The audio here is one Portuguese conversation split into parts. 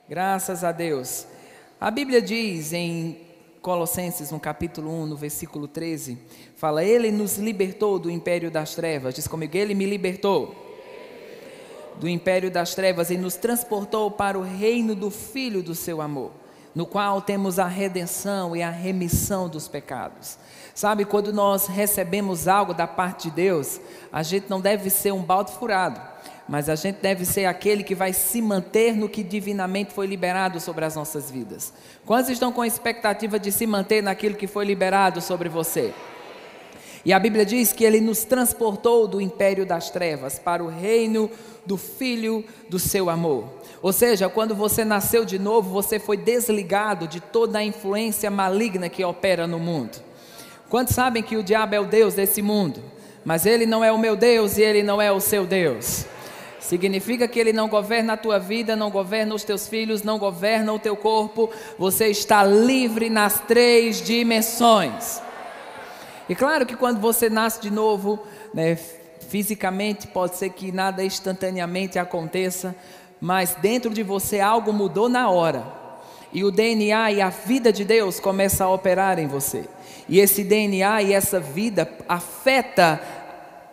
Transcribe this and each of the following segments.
Graças a Deus. A Bíblia diz em Colossenses, no capítulo 1, no versículo 13, fala: Ele nos libertou do império das trevas. Diz comigo: Ele me libertou do império das trevas e nos transportou para o reino do Filho do seu amor, no qual temos a redenção e a remissão dos pecados. Sabe, quando nós recebemos algo da parte de Deus, a gente não deve ser um balde furado, mas a gente deve ser aquele que vai se manter no que divinamente foi liberado sobre as nossas vidas. Quantos estão com a expectativa de se manter naquilo que foi liberado sobre você? E a Bíblia diz que Ele nos transportou do império das trevas para o reino do Filho do seu amor. Ou seja, quando você nasceu de novo, você foi desligado de toda a influência maligna que opera no mundo. Quantos sabem que o diabo é o Deus desse mundo? Mas ele não é o meu Deus e ele não é o seu Deus. Significa que ele não governa a tua vida, não governa os teus filhos, não governa o teu corpo. Você está livre nas 3 dimensões. E claro que quando você nasce de novo, né, fisicamente pode ser que nada instantaneamente aconteça, mas dentro de você algo mudou na hora. E o DNA e a vida de Deus começa a operar em você. E esse DNA e essa vida afeta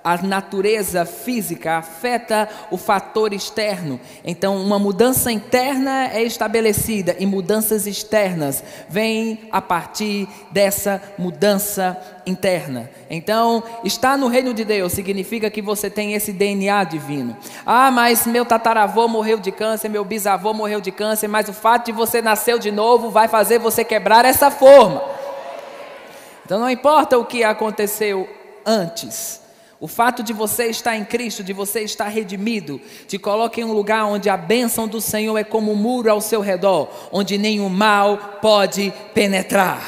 a natureza física, afeta o fator externo. Então uma mudança interna é estabelecida e mudanças externas vêm a partir dessa mudança interna. Então estar no reino de Deus significa que você tem esse DNA divino. Ah, mas meu tataravô morreu de câncer, meu bisavô morreu de câncer, mas o fato de você nascer de novo vai fazer você quebrar essa forma. Então não importa o que aconteceu antes, o fato de você estar em Cristo, de você estar redimido, te coloca em um lugar onde a bênção do Senhor é como um muro ao seu redor, onde nenhum mal pode penetrar.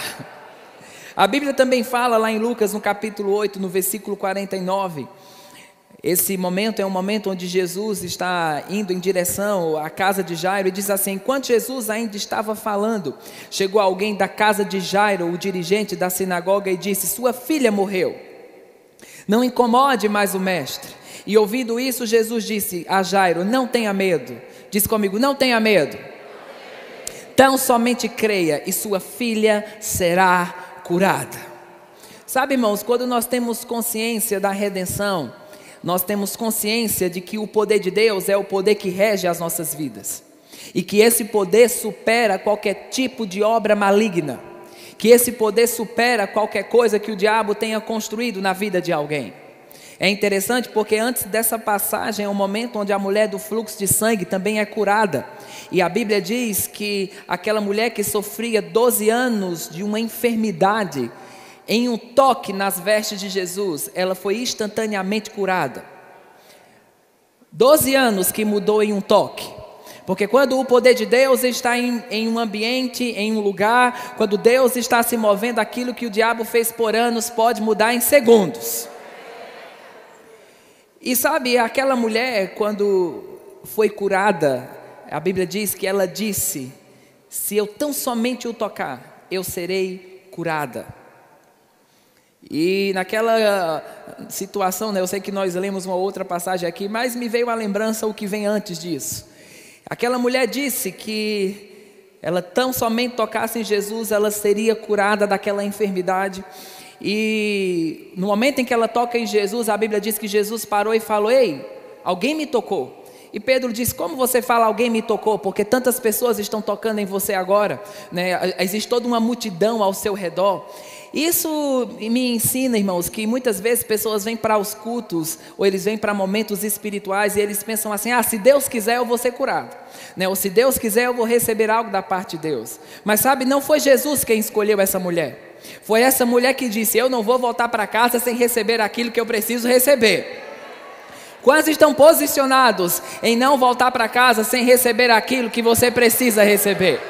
A Bíblia também fala lá em Lucas, no capítulo 8, no versículo 49, esse momento é um momento onde Jesus está indo em direção à casa de Jairo e diz assim: enquanto Jesus ainda estava falando, chegou alguém da casa de Jairo, o dirigente da sinagoga, e disse: sua filha morreu, não incomode mais o mestre. E ouvindo isso, Jesus disse a Jairo: não tenha medo. Diz comigo: não tenha medo. Tão somente creia e sua filha será curada. Sabe, irmãos, quando nós temos consciência da redenção, nós temos consciência de que o poder de Deus é o poder que rege as nossas vidas, e que esse poder supera qualquer tipo de obra maligna, que esse poder supera qualquer coisa que o diabo tenha construído na vida de alguém. É interessante porque antes dessa passagem é um momento onde a mulher do fluxo de sangue também é curada, e a Bíblia diz que aquela mulher que sofria 12 anos de uma enfermidade, em um toque nas vestes de Jesus, ela foi instantaneamente curada. 12 anos que mudou em um toque. Porque quando o poder de Deus está em um ambiente, em um lugar, quando Deus está se movendo, aquilo que o diabo fez por anos pode mudar em segundos. E sabe, aquela mulher, quando foi curada, a Bíblia diz que ela disse: se eu tão somente o tocar, eu serei curada. E naquela situação, né, eu sei que nós lemos uma outra passagem aqui, mas me veio à lembrança o que vem antes disso. Aquela mulher disse que ela tão somente tocasse em Jesus, ela seria curada daquela enfermidade. E no momento em que ela toca em Jesus, a Bíblia diz que Jesus parou e falou: ei, alguém me tocou. E Pedro disse: como você fala alguém me tocou? Porque tantas pessoas estão tocando em você agora, né? Existe toda uma multidão ao seu redor. Isso me ensina, irmãos, que muitas vezes pessoas vêm para os cultos, ou eles vêm para momentos espirituais, e eles pensam assim: ah, se Deus quiser eu vou ser curado, né? Ou se Deus quiser eu vou receber algo da parte de Deus. Mas sabe, não foi Jesus quem escolheu essa mulher. Foi essa mulher que disse: eu não vou voltar para casa sem receber aquilo que eu preciso receber. Quantos estão posicionados em não voltar para casa sem receber aquilo que você precisa receber?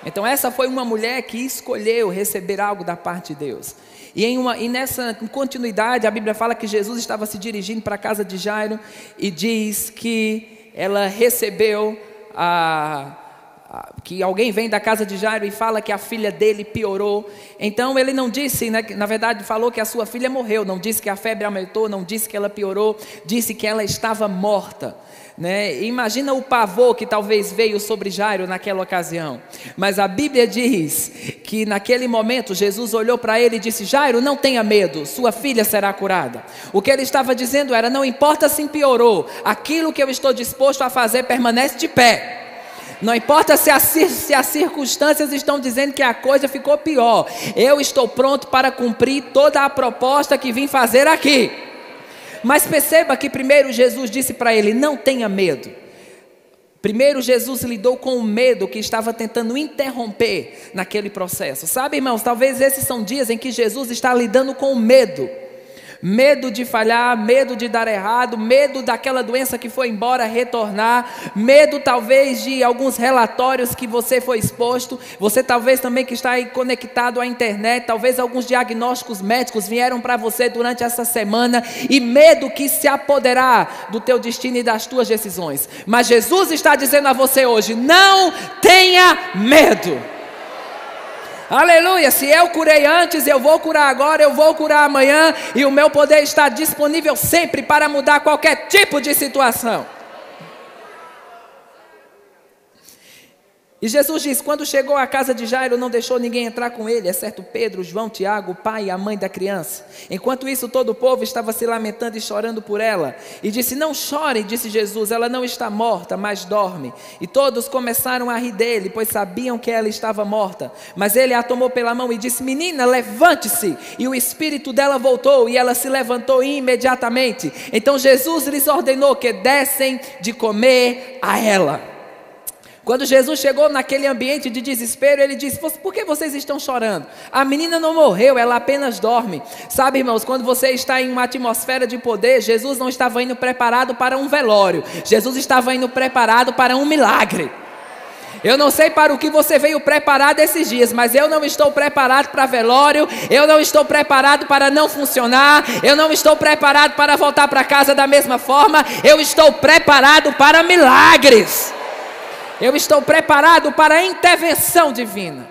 Então essa foi uma mulher que escolheu receber algo da parte de Deus. E nessa continuidade, a Bíblia fala que Jesus estava se dirigindo para a casa de Jairo e diz que ela recebeu que alguém vem da casa de Jairo e fala que a filha dele piorou. Então ele não disse, né, na verdade falou que a sua filha morreu, não disse que a febre aumentou, não disse que ela piorou, disse que ela estava morta. né? Imagina o pavor que talvez veio sobre Jairo naquela ocasião. Mas a Bíblia diz que naquele momento Jesus olhou para ele e disse: Jairo, não tenha medo, sua filha será curada. O que ele estava dizendo era: não importa se piorou, aquilo que eu estou disposto a fazer permanece de pé. Não importa se as circunstâncias estão dizendo que a coisa ficou pior, eu estou pronto para cumprir toda a proposta que vim fazer aqui. Mas perceba que primeiro Jesus disse para ele: não tenha medo. Primeiro Jesus lidou com o medo que estava tentando interromper naquele processo. Sabe, irmãos, talvez esses são dias em que Jesus está lidando com o medo. Medo de falhar, medo de dar errado, medo daquela doença que foi embora retornar, medo talvez de alguns relatórios que você foi exposto, você talvez também que está aí conectado à internet, talvez alguns diagnósticos médicos vieram para você durante essa semana, e medo que se apoderar do teu destino e das tuas decisões. Mas Jesus está dizendo a você hoje: não tenha medo. Aleluia, se eu curei antes, eu vou curar agora, eu vou curar amanhã, e o meu poder está disponível sempre para mudar qualquer tipo de situação. E Jesus diz: quando chegou à casa de Jairo, não deixou ninguém entrar com ele, exceto Pedro, João, Tiago, o pai e a mãe da criança. Enquanto isso, todo o povo estava se lamentando e chorando por ela. E disse: não chore, disse Jesus, ela não está morta, mas dorme. E todos começaram a rir dele, pois sabiam que ela estava morta. Mas ele a tomou pela mão e disse: menina, levante-se. E o espírito dela voltou, e ela se levantou imediatamente. Então Jesus lhes ordenou que dessem de comer a ela. Quando Jesus chegou naquele ambiente de desespero, ele disse: por que vocês estão chorando? A menina não morreu, ela apenas dorme. Sabe, irmãos, quando você está em uma atmosfera de poder, Jesus não estava indo preparado para um velório, Jesus estava indo preparado para um milagre. Eu não sei para o que você veio preparado esses dias, mas eu não estou preparado para velório, eu não estou preparado para não funcionar, eu não estou preparado para voltar para casa da mesma forma, eu estou preparado para milagres. Eu estou preparado para a intervenção divina.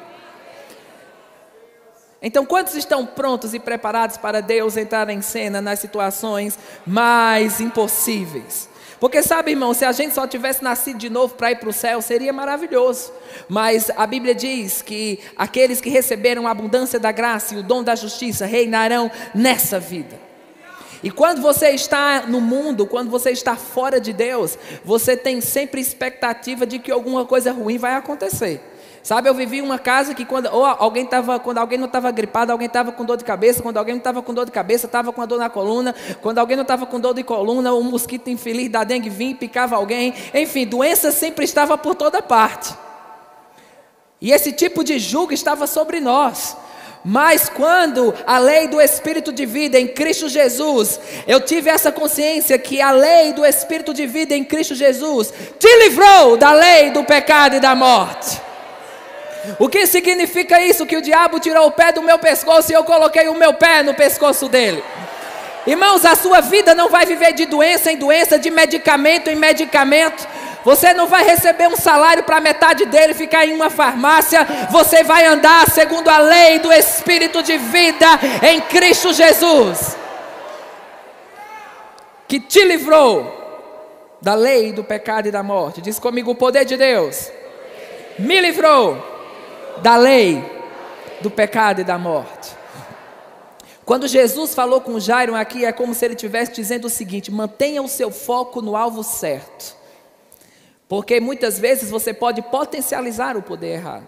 Então, quantos estão prontos e preparados para Deus entrar em cena nas situações mais impossíveis? Porque sabe, irmão, se a gente só tivesse nascido de novo para ir para o céu, seria maravilhoso. Mas a Bíblia diz que aqueles que receberam a abundância da graça e o dom da justiça reinarão nessa vida. E quando você está no mundo, quando você está fora de Deus, você tem sempre expectativa de que alguma coisa ruim vai acontecer. Sabe, eu vivi uma casa que quando alguém não estava gripado, alguém estava com dor de cabeça, quando alguém não estava com dor de cabeça, estava com a dor na coluna, quando alguém não estava com dor de coluna, um mosquito infeliz da dengue vinha e picava alguém, enfim, doença sempre estava por toda parte. E esse tipo de jugo estava sobre nós. Mas quando a lei do Espírito de vida em Cristo Jesus, eu tive essa consciência que a lei do Espírito de vida em Cristo Jesus te livrou da lei do pecado e da morte. O que significa isso? Que o diabo tirou o pé do meu pescoço e eu coloquei o meu pé no pescoço dele. Irmãos, a sua vida não vai viver de doença em doença, de medicamento em medicamento. Você não vai receber um salário para metade dele ficar em uma farmácia. Você vai andar segundo a lei do Espírito de vida em Cristo Jesus, que te livrou da lei do pecado e da morte. Diz comigo: o poder de Deus me livrou da lei do pecado e da morte. Quando Jesus falou com Jairo aqui, é como se ele estivesse dizendo o seguinte: mantenha o seu foco no alvo certo. Porque muitas vezes você pode potencializar o poder errado.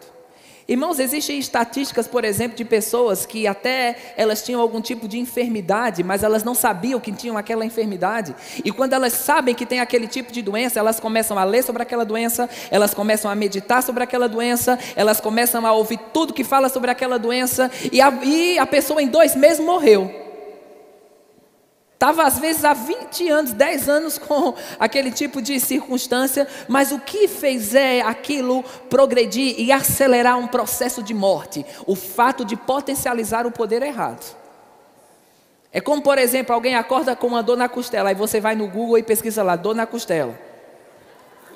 Irmãos, existem estatísticas, por exemplo, de pessoas que até elas tinham algum tipo de enfermidade, mas elas não sabiam que tinham aquela enfermidade. E quando elas sabem que tem aquele tipo de doença, elas começam a ler sobre aquela doença, elas começam a meditar sobre aquela doença, elas começam a ouvir tudo que fala sobre aquela doença, e a pessoa em 2 meses morreu. Estava às vezes há 20 anos, 10 anos com aquele tipo de circunstância, mas o que fez aquilo progredir e acelerar um processo de morte? O fato de potencializar o poder errado. É como, por exemplo, alguém acorda com uma dor na costela, aí você vai no Google e pesquisa lá, dor na costela.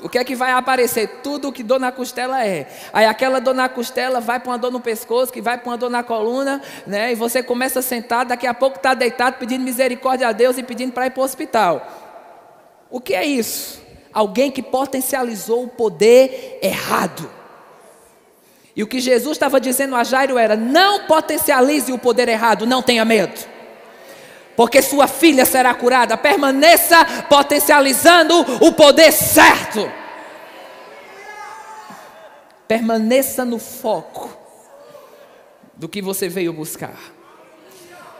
O que é que vai aparecer? Tudo o que dor na costela é. Aí aquela dor na costela vai para uma dor no pescoço, que vai para uma dor na coluna, né? E você começa a sentar, daqui a pouco está deitado pedindo misericórdia a Deus e pedindo para ir para o hospital. O que é isso? Alguém que potencializou o poder errado. E o que Jesus estava dizendo a Jairo era: não potencialize o poder errado, não tenha medo, porque sua filha será curada. Permaneça potencializando o poder certo. Permaneça no foco do que você veio buscar.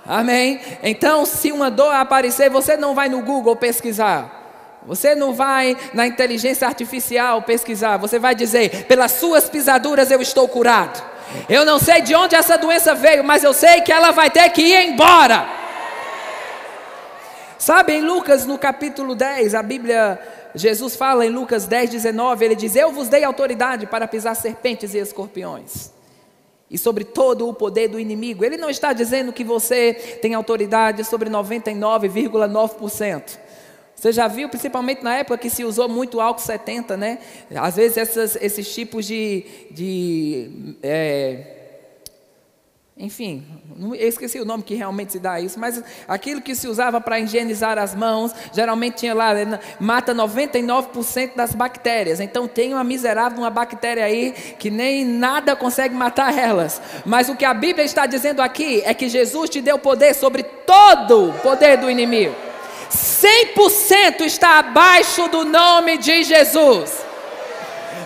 Amém? Então, se uma dor aparecer, você não vai no Google pesquisar. Você não vai na inteligência artificial pesquisar. Você vai dizer: pelas suas pisaduras eu estou curado. Eu não sei de onde essa doença veio, mas eu sei que ela vai ter que ir embora. Sabe, em Lucas, no capítulo 10, a Bíblia, Jesus fala em Lucas 10, 19, ele diz: eu vos dei autoridade para pisar serpentes e escorpiões, e sobre todo o poder do inimigo. Ele não está dizendo que você tem autoridade sobre 99,9%. Você já viu, principalmente na época que se usou muito álcool 70, né? Às vezes esses tipos enfim, eu esqueci o nome que realmente se dá a isso, mas aquilo que se usava para higienizar as mãos, geralmente tinha lá, mata 99% das bactérias. Então tem uma miserável, uma bactéria aí, que nem nada consegue matar elas. Mas o que a Bíblia está dizendo aqui, é que Jesus te deu poder sobre todo o poder do inimigo. 100% está abaixo do nome de Jesus.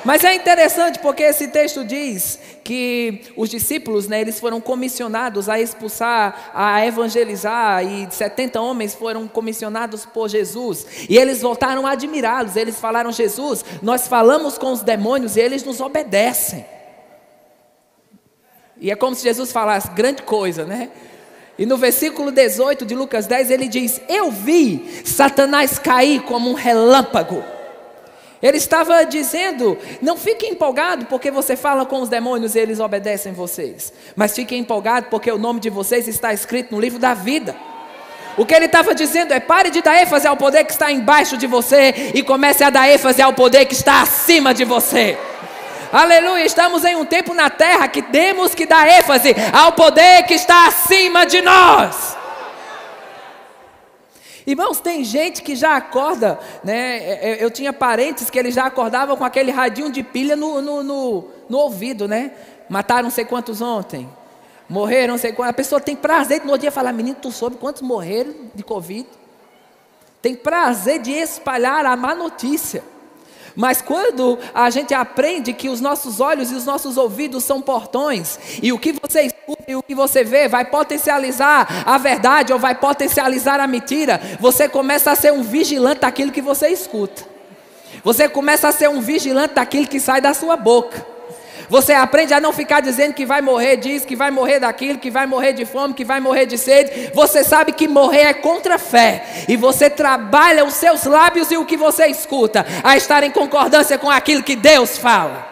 Mas é interessante porque esse texto diz que os discípulos, né, eles foram comissionados a expulsar, a evangelizar, e 70 homens foram comissionados por Jesus, e eles voltaram admirados. Eles falaram: Jesus, nós falamos com os demônios e eles nos obedecem. E é como se Jesus falasse: grande coisa, né? E no versículo 18 de Lucas 10 ele diz: eu vi Satanás cair como um relâmpago. Ele estava dizendo: não fique empolgado porque você fala com os demônios e eles obedecem vocês, mas fique empolgado porque o nome de vocês está escrito no livro da vida. O que ele estava dizendo é: pare de dar ênfase ao poder que está embaixo de você e comece a dar ênfase ao poder que está acima de você. Aleluia, estamos em um tempo na terra que temos que dar ênfase ao poder que está acima de nós. Irmãos, tem gente que já acorda, né? Eu tinha parentes que eles já acordavam com aquele radinho de pilha no ouvido, né? Mataram não sei quantos ontem, morreram não sei quantos. A pessoa tem prazer de no dia falar: menino, tu soube quantos morreram de Covid? Tem prazer de espalhar a má notícia. Mas quando a gente aprende que os nossos olhos e os nossos ouvidos são portões, e o que você escuta e o que você vê vai potencializar a verdade ou vai potencializar a mentira, você começa a ser um vigilante daquilo que você escuta. Você começa a ser um vigilante daquilo que sai da sua boca. Você aprende a não ficar dizendo que vai morrer disso, que vai morrer daquilo, que vai morrer de fome, que vai morrer de sede. Você sabe que morrer é contra a fé. E você trabalha os seus lábios e o que você escuta a estar em concordância com aquilo que Deus fala.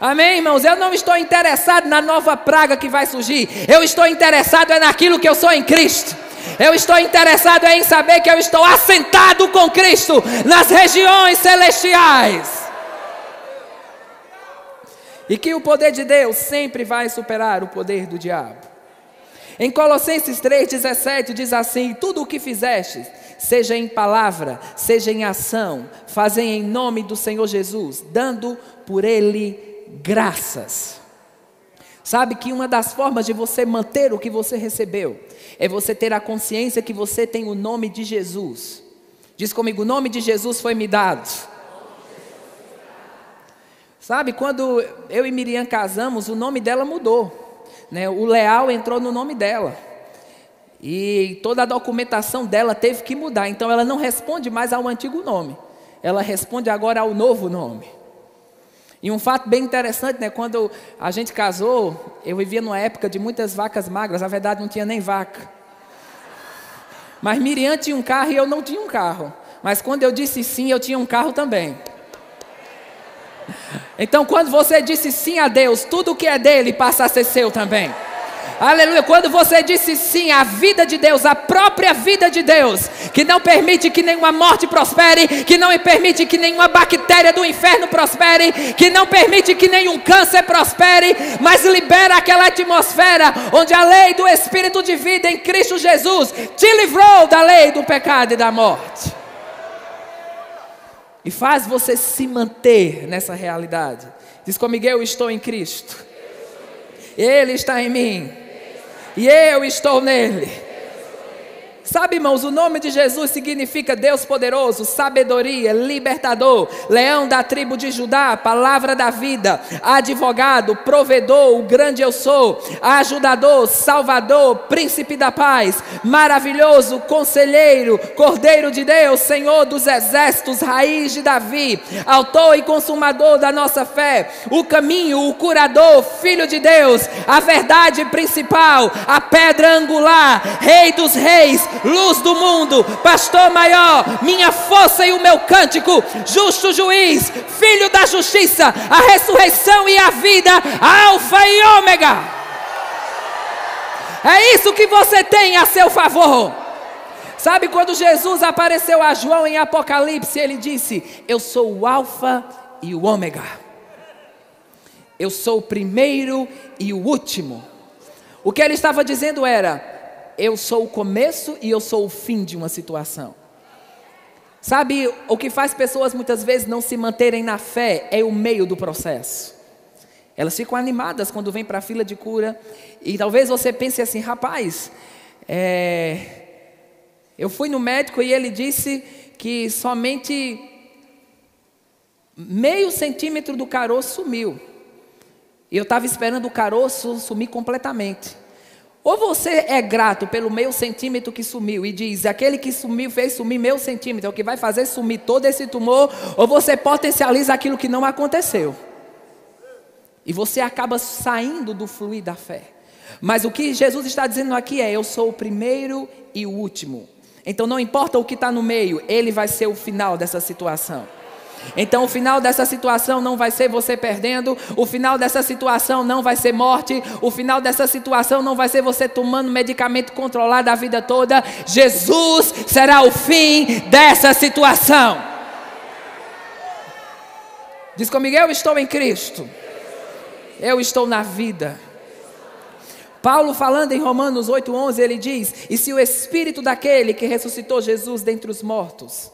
Amém, irmãos? Eu não estou interessado na nova praga que vai surgir. Eu estou interessado naquilo que eu sou em Cristo. Eu estou interessado em saber que eu estou assentado com Cristo nas regiões celestiais. E que o poder de Deus sempre vai superar o poder do diabo. Em Colossenses 3,17 diz assim: tudo o que fizestes, seja em palavra, seja em ação, fazem em nome do Senhor Jesus, dando por Ele graças. Sabe que uma das formas de você manter o que você recebeu é você ter a consciência que você tem o nome de Jesus. Diz comigo: o nome de Jesus foi me dado. Sabe, quando eu e Miriam casamos, o nome dela mudou, né? O Leal entrou no nome dela. E toda a documentação dela teve que mudar. Então ela não responde mais ao antigo nome. Ela responde agora ao novo nome. E um fato bem interessante, né? Quando a gente casou, eu vivia numa época de muitas vacas magras. Na verdade não tinha nem vaca. Mas Miriam tinha um carro e eu não tinha um carro. Mas quando eu disse sim, eu tinha um carro também. Então quando você disse sim a Deus, tudo que é dele passa a ser seu também. Aleluia. Quando você disse sim à vida de Deus, à própria vida de Deus, que não permite que nenhuma morte prospere, que não permite que nenhuma bactéria do inferno prospere, que não permite que nenhum câncer prospere, mas libera aquela atmosfera onde a lei do Espírito de vida em Cristo Jesus te livrou da lei do pecado e da morte. e faz você se manter nessa realidade. Diz comigo: eu estou em Cristo, Ele está em mim, e eu estou nele. Sabe, irmãos, o nome de Jesus significa Deus poderoso, sabedoria, libertador, leão da tribo de Judá, palavra da vida, advogado, provedor, o grande eu sou, ajudador, salvador, príncipe da paz, maravilhoso, conselheiro, cordeiro de Deus, Senhor dos exércitos, raiz de Davi, autor e consumador da nossa fé, o caminho, o curador, filho de Deus, a verdade principal, a pedra angular, rei dos reis, luz do mundo, pastor maior, minha força e o meu cântico, justo juiz, filho da justiça, a ressurreição e a vida, alfa e ômega. É isso que você tem a seu favor. Sabe, quando Jesus apareceu a João em Apocalipse, ele disse: eu sou o alfa e o ômega, eu sou o primeiro e o último. O que ele estava dizendo era: eu sou o começo e eu sou o fim de uma situação. Sabe, o que faz pessoas muitas vezes não se manterem na fé é o meio do processo. Elas ficam animadas quando vêm para a fila de cura, e talvez você pense assim: rapaz, eu fui no médico e ele disse que somente meio centímetro do caroço sumiu, e eu estava esperando o caroço sumir completamente. Ou você é grato pelo meio centímetro que sumiu e diz: aquele que sumiu fez sumir meio centímetro, é o que vai fazer sumir todo esse tumor. Ou você potencializa aquilo que não aconteceu, e você acaba saindo do fluir da fé. Mas o que Jesus está dizendo aqui é: eu sou o primeiro e o último. Então não importa o que está no meio, Ele vai ser o final dessa situação. Então o final dessa situação não vai ser você perdendo, o final dessa situação não vai ser morte, o final dessa situação não vai ser você tomando medicamento controlado a vida toda. Jesus será o fim dessa situação. Diz comigo: eu estou em Cristo, eu estou na vida. Paulo, falando em Romanos 8:11, ele diz: e se o Espírito daquele que ressuscitou Jesus dentre os mortos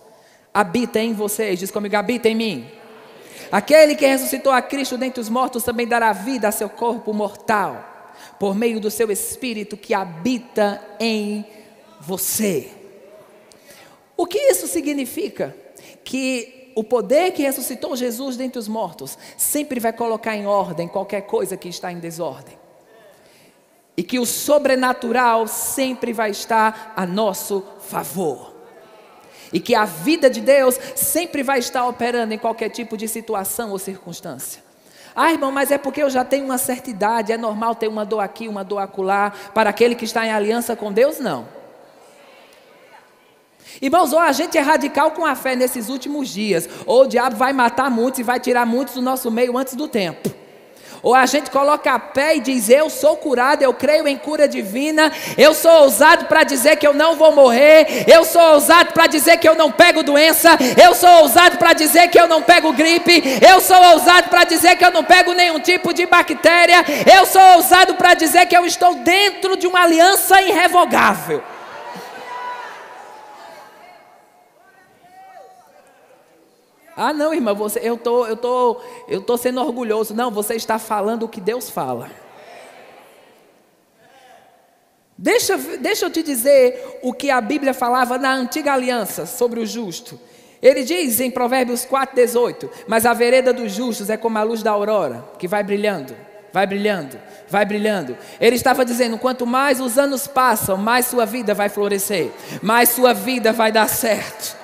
habita em vocês, diz comigo: habita em mim. Aquele que ressuscitou a Cristo dentre os mortos também dará vida a seu corpo mortal, por meio do seu Espírito que habita em você. O que isso significa? Que o poder que ressuscitou Jesus dentre os mortos sempre vai colocar em ordem qualquer coisa que está em desordem. E que o sobrenatural sempre vai estar a nosso favor. E que a vida de Deus sempre vai estar operando em qualquer tipo de situação ou circunstância. Ah, irmão, mas é porque eu já tenho uma certa idade, é normal ter uma dor aqui, uma dor acolá. Para aquele que está em aliança com Deus, não. Irmãos, ou a gente é radical com a fé nesses últimos dias, ou o diabo vai matar muitos e vai tirar muitos do nosso meio antes do tempo. Ou a gente coloca a pé e diz: eu sou curado, eu creio em cura divina, eu sou ousado para dizer que eu não vou morrer, eu sou ousado para dizer que eu não pego doença, eu sou ousado para dizer que eu não pego gripe, eu sou ousado para dizer que eu não pego nenhum tipo de bactéria, eu sou ousado para dizer que eu estou dentro de uma aliança irrevogável. Ah, não, irmã, eu tô sendo orgulhoso. Não, você está falando o que Deus fala. Deixa eu te dizer o que a Bíblia falava na antiga aliança sobre o justo. Ele diz em Provérbios 4:18: mas a vereda dos justos é como a luz da aurora, que vai brilhando, vai brilhando, vai brilhando. Ele estava dizendo: quanto mais os anos passam, mais sua vida vai florescer, mais sua vida vai dar certo.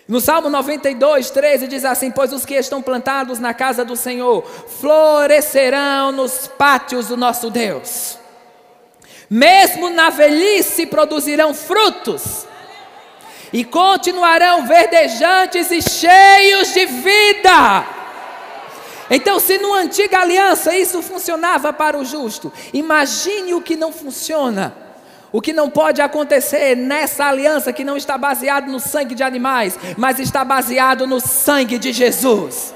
No Salmo 92:13 diz assim: pois os que estão plantados na casa do Senhor florescerão nos pátios do nosso Deus. Mesmo na velhice produzirão frutos e continuarão verdejantes e cheios de vida. Então, se numa antiga aliança isso funcionava para o justo, imagine o que não funciona. O que não pode acontecer nessa aliança que não está baseado no sangue de animais, mas está baseado no sangue de Jesus.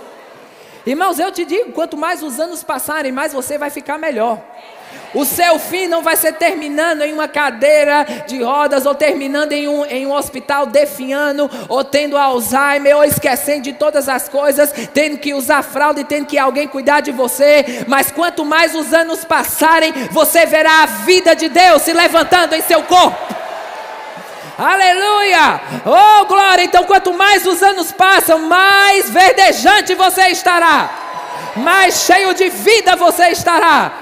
Irmãos, eu te digo, quanto mais os anos passarem, mais você vai ficar melhor. O seu fim não vai ser terminando em uma cadeira de rodas, ou terminando em um hospital definhando, ou tendo Alzheimer, ou esquecendo de todas as coisas, tendo que usar fralda e tendo que alguém cuidar de você. Mas quanto mais os anos passarem, você verá a vida de Deus se levantando em seu corpo. Aleluia! Oh, glória! Então quanto mais os anos passam, mais verdejante você estará, mais cheio de vida você estará.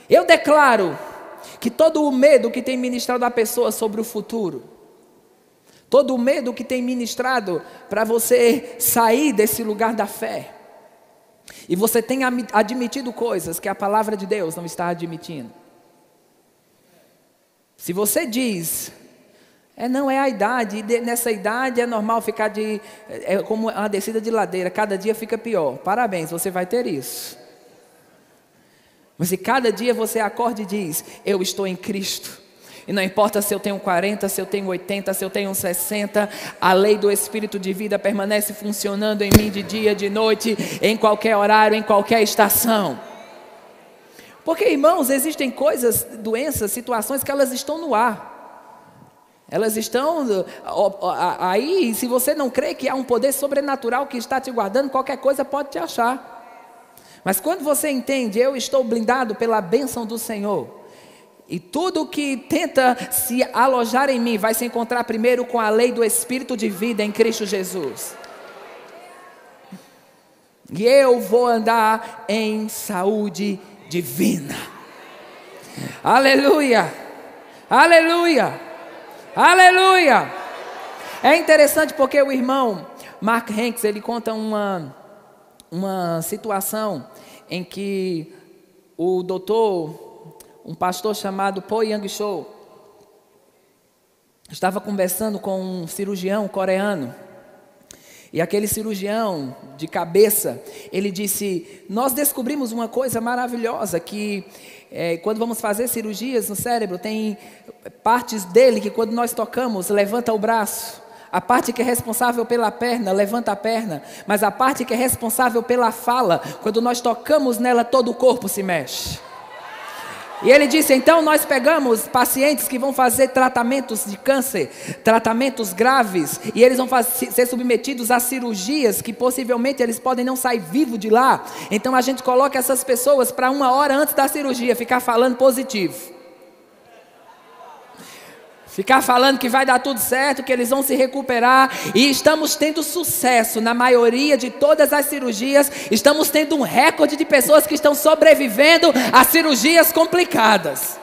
Eu declaro que todo o medo que tem ministrado a pessoa sobre o futuro, todo o medo que tem ministrado para você sair desse lugar da fé, e você tem admitido coisas que a palavra de Deus não está admitindo. Se você diz, não é a idade, nessa idade é normal ficar é como uma descida de ladeira, cada dia fica pior. Parabéns, você vai ter isso. Mas se cada dia você acorda e diz, eu estou em Cristo, e não importa se eu tenho 40, se eu tenho 80, se eu tenho 60, a lei do Espírito de vida permanece funcionando em mim de dia, de noite, em qualquer horário, em qualquer estação. Porque, irmãos, existem coisas, doenças, situações que elas estão no ar. Elas estão aí, se você não crê que há um poder sobrenatural que está te guardando, qualquer coisa pode te achar. Mas quando você entende, eu estou blindado pela bênção do Senhor, e tudo que tenta se alojar em mim vai se encontrar primeiro com a lei do Espírito de vida em Cristo Jesus. E eu vou andar em saúde divina. Aleluia! Aleluia! Aleluia! É interessante porque o irmão Mark Hanks, ele conta uma situação em que o doutor, um pastor chamado Po Yang Cho, estava conversando com um cirurgião coreano, e aquele cirurgião de cabeça, ele disse, nós descobrimos uma coisa maravilhosa, que quando vamos fazer cirurgias no cérebro, tem partes dele que quando nós tocamos, levanta o braço. A parte que é responsável pela perna, levanta a perna. Mas a parte que é responsável pela fala, quando nós tocamos nela, todo o corpo se mexe. E ele disse, então nós pegamos pacientes que vão fazer tratamentos de câncer, tratamentos graves, e eles vão ser submetidos a cirurgias que possivelmente eles podem não sair vivos de lá. Então a gente coloca essas pessoas para 1 hora antes da cirurgia ficar falando positivo. Ficar falando que vai dar tudo certo, que eles vão se recuperar. E estamos tendo sucesso na maioria de todas as cirurgias. Estamos tendo um recorde de pessoas que estão sobrevivendo a cirurgias complicadas.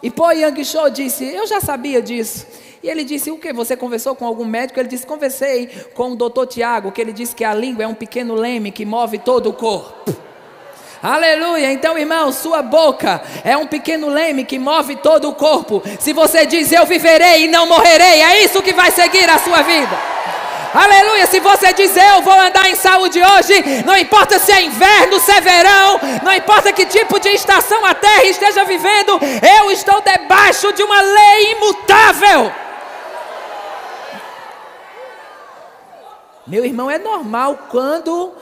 E Po Yang Cho disse, eu já sabia disso. E ele disse, o que? Você conversou com algum médico? Ele disse, conversei com o doutor Tiago, que ele disse que a língua é um pequeno leme que move todo o corpo. Aleluia, então irmão, sua boca é um pequeno leme que move todo o corpo. Se você diz, eu viverei e não morrerei, é isso que vai seguir a sua vida. Aleluia, se você diz, eu vou andar em saúde hoje, não importa se é inverno, se é verão, não importa que tipo de estação a terra esteja vivendo, eu estou debaixo de uma lei imutável. Meu irmão, é normal quando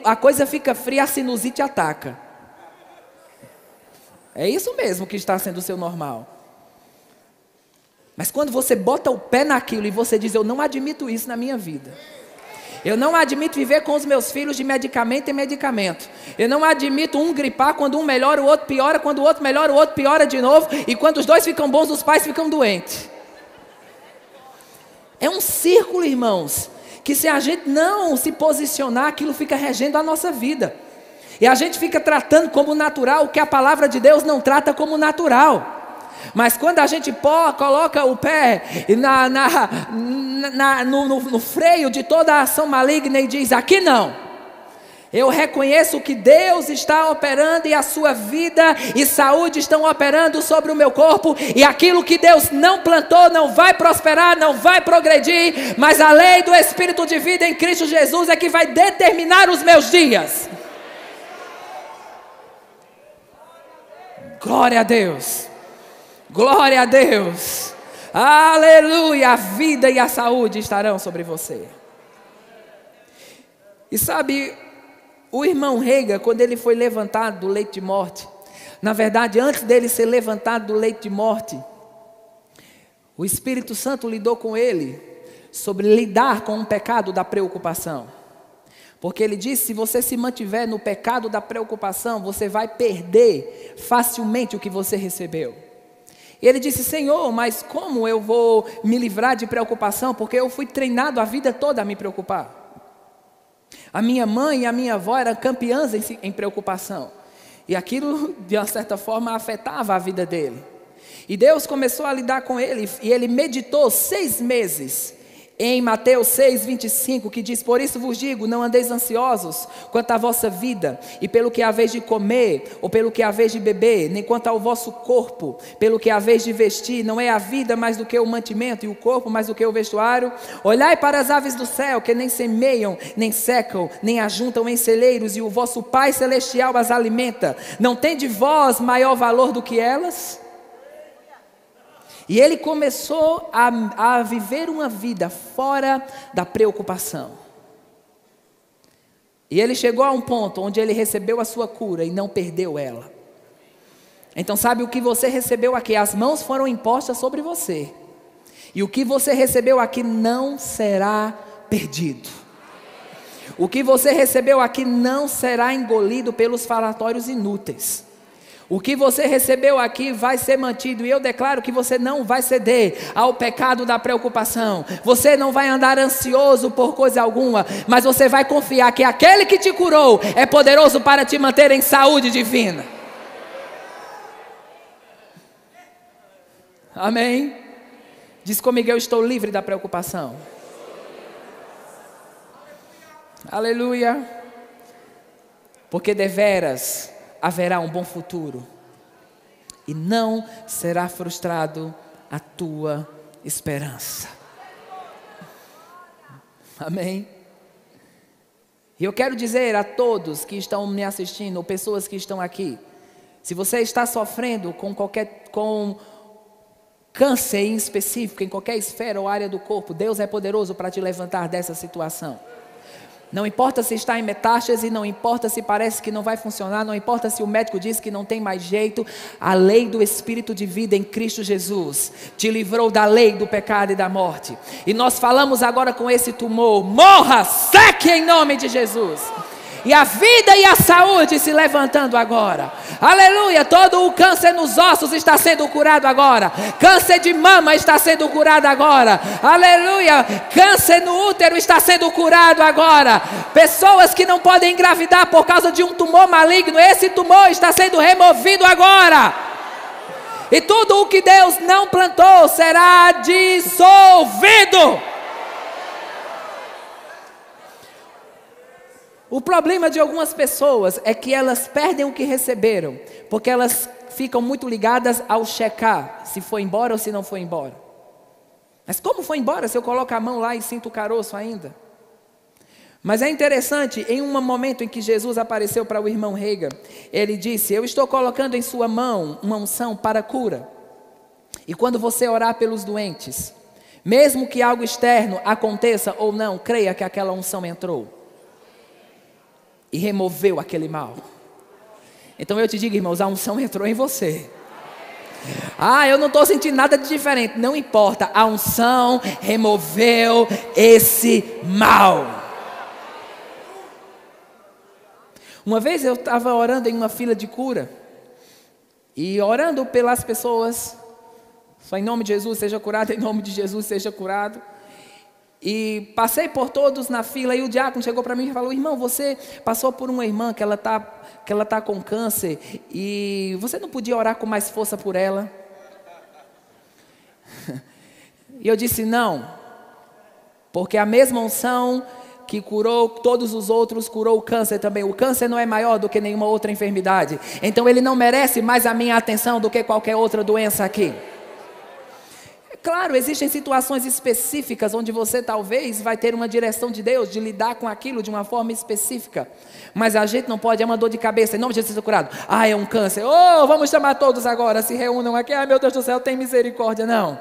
a coisa fica fria, a sinusite ataca. É isso mesmo que está sendo o seu normal. Mas quando você bota o pé naquilo e você diz, eu não admito isso na minha vida. Eu não admito viver com os meus filhos de medicamento em medicamento. Eu não admito um gripar, quando um melhora, o outro piora, quando o outro melhora, o outro piora de novo. E quando os dois ficam bons, os pais ficam doentes. É um círculo, irmãos, que se a gente não se posicionar, aquilo fica regendo a nossa vida. E a gente fica tratando como natural o que a palavra de Deus não trata como natural. Mas quando a gente coloca o pé no freio de toda a ação maligna e diz, aqui não. Eu reconheço que Deus está operando e a sua vida e saúde estão operando sobre o meu corpo. E aquilo que Deus não plantou não vai prosperar, não vai progredir. Mas a lei do Espírito de vida em Cristo Jesus é que vai determinar os meus dias. Glória a Deus. Glória a Deus. Aleluia. A vida e a saúde estarão sobre você. E sabe, o irmão Rega, quando ele foi levantado do leito de morte, na verdade, antes dele ser levantado do leito de morte, o Espírito Santo lidou com ele sobre lidar com o pecado da preocupação. Porque ele disse, se você se mantiver no pecado da preocupação, você vai perder facilmente o que você recebeu. E ele disse, Senhor, mas como eu vou me livrar de preocupação? Porque eu fui treinado a vida toda a me preocupar. A minha mãe e a minha avó eram campeãs em preocupação. E aquilo, de uma certa forma, afetava a vida dele. E Deus começou a lidar com ele, e ele meditou 6 meses em Mateus 6:25, que diz, por isso vos digo, não andeis ansiosos quanto à vossa vida, e pelo que haveis de comer, ou pelo que haveis de beber, nem quanto ao vosso corpo, pelo que haveis de vestir. Não é a vida mais do que o mantimento, e o corpo mais do que o vestuário? Olhai para as aves do céu, que nem semeiam, nem secam, nem ajuntam em celeiros, e o vosso Pai Celestial as alimenta. Não tem de vós maior valor do que elas? E ele começou a viver uma vida fora da preocupação. E ele chegou a um ponto onde ele recebeu a sua cura e não perdeu ela. Então sabe o que você recebeu aqui? As mãos foram impostas sobre você. E o que você recebeu aqui não será perdido. O que você recebeu aqui não será engolido pelos falatórios inúteis. O que você recebeu aqui vai ser mantido, e eu declaro que você não vai ceder ao pecado da preocupação. Você não vai andar ansioso por coisa alguma, mas você vai confiar que aquele que te curou é poderoso para te manter em saúde divina. Amém? Diz comigo, eu estou livre da preocupação. Aleluia. Porque deveras haverá um bom futuro, e não será frustrado a tua esperança. Amém? E eu quero dizer a todos que estão me assistindo, ou pessoas que estão aqui, se você está sofrendo com câncer em específico, em qualquer esfera ou área do corpo, Deus é poderoso para te levantar dessa situação. Não importa se está em metástase, não importa se parece que não vai funcionar, não importa se o médico diz que não tem mais jeito, a lei do Espírito de vida em Cristo Jesus te livrou da lei do pecado e da morte. E nós falamos agora com esse tumor, morra, seque em nome de Jesus. E a vida e a saúde se levantando agora. Aleluia, todo o câncer nos ossos está sendo curado agora. Câncer de mama está sendo curado agora. Aleluia, câncer no útero está sendo curado agora. Pessoas que não podem engravidar por causa de um tumor maligno, esse tumor está sendo removido agora. E tudo o que Deus não plantou será dissolvido. O problema de algumas pessoas é que elas perdem o que receberam, porque elas ficam muito ligadas ao checar, se foi embora ou se não foi embora. Mas como foi embora se eu coloco a mão lá e sinto o caroço ainda? Mas é interessante, em um momento em que Jesus apareceu para o irmão Rega, ele disse, eu estou colocando em sua mão uma unção para cura. E quando você orar pelos doentes, mesmo que algo externo aconteça ou não, creia que aquela unção entrou e removeu aquele mal. Então eu te digo, irmãos, a unção entrou em você. Eu não estou sentindo nada de diferente. Não importa, a unção removeu esse mal. Uma vez eu estava orando em uma fila de cura, e orando pelas pessoas, só em nome de Jesus seja curado, em nome de Jesus seja curado. E passei por todos na fila, e o diácono chegou para mim e falou, irmão, você passou por uma irmã que ela tá com câncer, e você não podia orar com mais força por ela? E eu disse, não, porque a mesma unção que curou todos os outros, curou o câncer também. O câncer não é maior do que nenhuma outra enfermidade, então ele não merece mais a minha atenção do que qualquer outra doença aqui. Claro, existem situações específicas onde você talvez vai ter uma direção de Deus de lidar com aquilo de uma forma específica. Mas a gente não pode, é uma dor de cabeça, em nome de Jesus seja curado. É um câncer, vamos chamar todos agora, se reúnam aqui, meu Deus do céu, tem misericórdia. Não.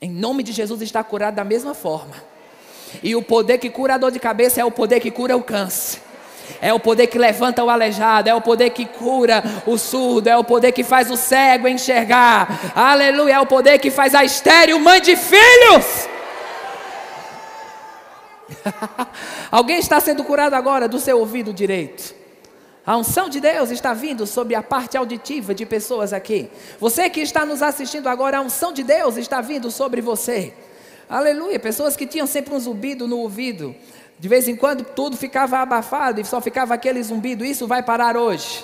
Em nome de Jesus está curado da mesma forma. E o poder que cura a dor de cabeça é o poder que cura o câncer. É o poder que levanta o aleijado, é o poder que cura o surdo, é o poder que faz o cego enxergar. Aleluia, é o poder que faz a estéril mãe de filhos. Alguém está sendo curado agora do seu ouvido direito. A unção de Deus está vindo sobre a parte auditiva de pessoas aqui. Você que está nos assistindo agora, a unção de Deus está vindo sobre você. Aleluia, pessoas que tinham sempre um zumbido no ouvido. De vez em quando tudo ficava abafado e só ficava aquele zumbido. Isso vai parar hoje.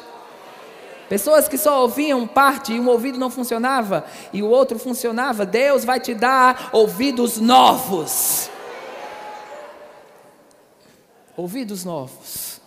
Pessoas que só ouviam parte e um ouvido não funcionava e o outro funcionava. Deus vai te dar ouvidos novos. Ouvidos novos.